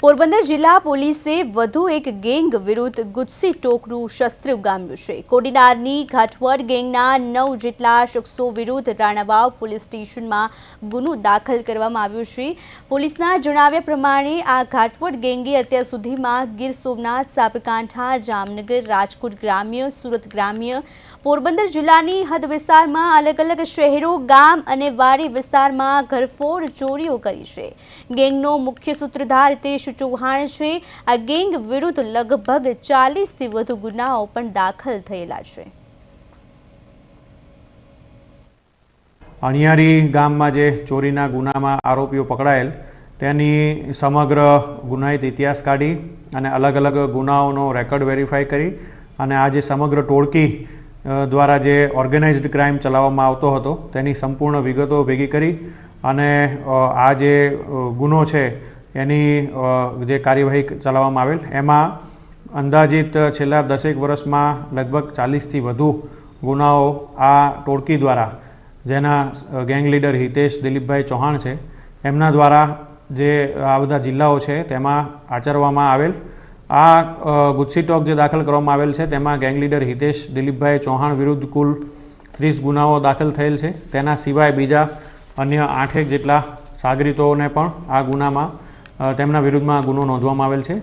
પોરબંદર જિલ્લા પોલીસે વધુ એક ગેંગ વિરુદ્ધ ગુજસી ટોકનું શસ્ત્ર ઉગામ્યું છે। કોડીનારની ઘાટવડ ગેંગના 9 જેટલા શખ્સો વિરુદ્ધ રાણાવાવ પોલીસ સ્ટેશનમાં ગુનો દાખલ કરવામાં આવ્યો છે। પોલીસના જણાવ્યા પ્રમાણે આ ઘાટવડ ગેંગે અત્યાર સુધીમાં ગીર સોમનાથ, સાબરકાંઠા, જામનગર, રાજકોટ ગ્રામ્ય, સુરત ગ્રામ્ય, પોરબંદર જિલ્લાની હદ વિસ્તારમાં અલગ અલગ શહેરો, ગામ અને વાડી વિસ્તારમાં ઘરફોડ ચોરીઓ કરી છે। ગેંગનો મુખ્ય સૂત્રધાર હિતેશ ચૌહાણ છે। આ ગેંગ વિરુદ્ધ લગભગ 40થી વધુ ગુનાઓ પણ દાખલ થયેલા છે। અણિયારી ગામમાં જે ચોરીના ગુનામાં આરોપીઓ પકડાયેલ તેની સમગ્ર ગુનાહિત ઇતિહાસ કાઢી અને અલગ અલગ ગુનાઓનો રેકોર્ડ વેરીફાઈ કરી અને આ જે સમગ્ર ટોળકી દ્વારા જે ઓર્ગેનાઇઝડ ક્રાઇમ ચલાવવામાં આવતો હતો તેની સંપૂર્ણ વિગતો ભેગી કરી અને આ જે ગુનો છે એની જે કાર્યવાહી ચલાવવામાં આવેલ એમાં અંદાજિત છેલ્લા 10 વર્ષમાં લગભગ 40થી વધુ ગુનાઓ આ ટોળકી દ્વારા, જેના ગેંગ લીડર હિતેશ દિલીપભાઈ ચૌહાણ છે, એમના દ્વારા જે આ બધા જિલ્લાઓ છે તેમાં આચરવામાં આવેલ આ ગુજસી ટોક જે દાખલ કરવામાં આવેલ છે તેમાં ગેંગ લીડર હિતેશ દિલીપભાઈ ચૌહાણ વિરુદ્ધ કુલ 30 ગુનાઓ દાખલ થયેલ છે। તેના સિવાય બીજા અન્ય 8 જેટલા સાગરીતોને પણ આ ગુનામાં તેમના વિરુદ્ધમાં ગુનો નોંધવામાં આવેલ છે।